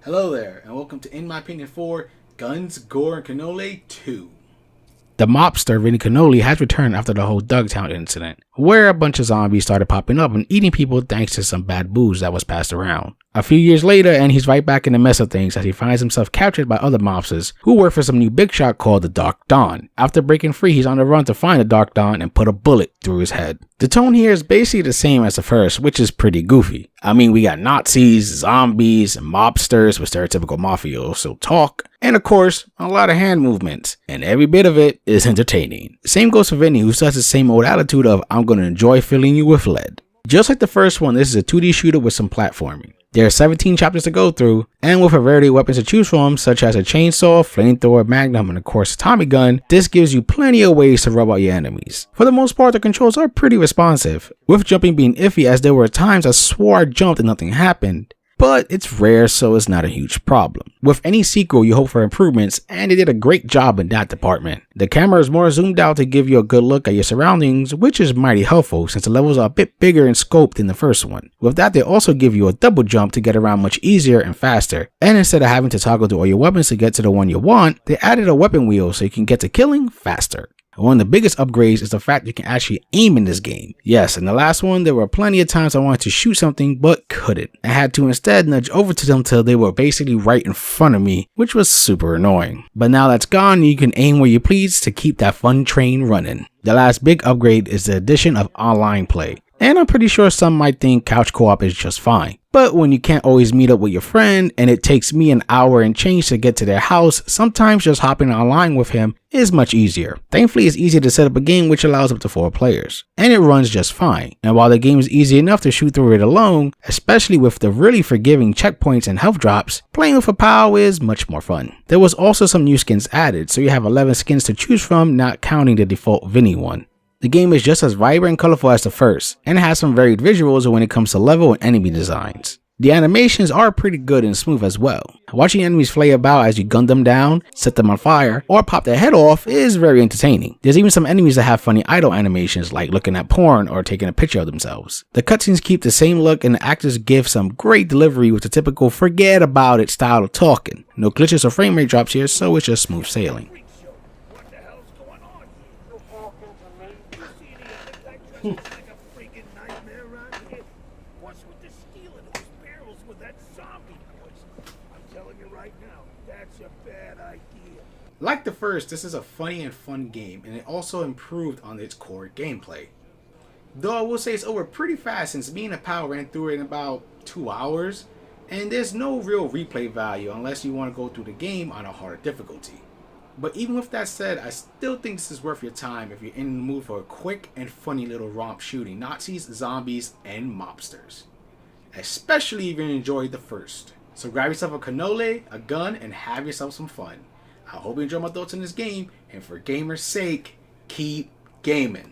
Hello there, and welcome to In My Opinion 4, Guns, Gore Cannoli 2. The mobster Vinnie Cannoli has returned after the whole Dugtown incident, where a bunch of zombies started popping up and eating people thanks to some bad booze that was passed around. A few years later, and he's right back in the mess of things as he finds himself captured by other mobsters who work for some new big shot called the Dark Dawn. After breaking free, he's on the run to find the Dark Dawn and put a bullet through his head. The tone here is basically the same as the first, which is pretty goofy. I mean, we got Nazis, zombies, and mobsters with stereotypical mafioso talk, and of course, a lot of hand movements, and every bit of it is entertaining. Same goes for Vinny, who still has the same old attitude of, I'm gonna enjoy filling you with lead. Just like the first one, this is a 2D shooter with some platforming. There are 17 chapters to go through, and with a variety of weapons to choose from, such as a chainsaw, flamethrower, magnum, and of course a Tommy gun, this gives you plenty of ways to rub out your enemies. For the most part, the controls are pretty responsive, with jumping being iffy as there were times I swore I jumped and nothing happened. But it's rare, so it's not a huge problem. With any sequel, you hope for improvements, and they did a great job in that department. The camera is more zoomed out to give you a good look at your surroundings, which is mighty helpful since the levels are a bit bigger in scope than the first one. With that, they also give you a double jump to get around much easier and faster, and instead of having to toggle through all your weapons to get to the one you want, they added a weapon wheel so you can get to killing faster. One of the biggest upgrades is the fact you can actually aim in this game. Yes, in the last one, there were plenty of times I wanted to shoot something but couldn't. I had to instead nudge over to them till they were basically right in front of me, which was super annoying. But now that's gone, you can aim where you please to keep that fun train running. The last big upgrade is the addition of online play. And I'm pretty sure some might think couch co-op is just fine. But when you can't always meet up with your friend and it takes me an hour and change to get to their house, sometimes just hopping online with him is much easier. Thankfully, it's easy to set up a game which allows up to 4 players. And it runs just fine. And while the game is easy enough to shoot through it alone, especially with the really forgiving checkpoints and health drops, playing with a pal is much more fun. There was also some new skins added, so you have 11 skins to choose from, not counting the default Vinny one. The game is just as vibrant and colorful as the first, and it has some varied visuals when it comes to level and enemy designs. The animations are pretty good and smooth as well. Watching enemies flay about as you gun them down, set them on fire, or pop their head off is very entertaining. There's even some enemies that have funny idle animations like looking at porn or taking a picture of themselves. The cutscenes keep the same look and the actors give some great delivery with the typical forget about it style of talking. No glitches or frame rate drops here, so it's just smooth sailing. Like a freaking nightmare around here. What's with the stealing those barrels with that zombie noise? I'm telling you right now, that's a bad idea. Like the first, this is a funny and fun game, and it also improved on its core gameplay. Though I will say it's over pretty fast since me and a pal ran through it in about 2 hours, and there's no real replay value unless you want to go through the game on a harder difficulty. But even with that said, I still think this is worth your time if you're in the mood for a quick and funny little romp shooting Nazis, zombies, and mobsters. Especially if you enjoyed the first. So grab yourself a cannoli, a gun, and have yourself some fun. I hope you enjoy my thoughts on this game, and for gamers' sake, keep gaming.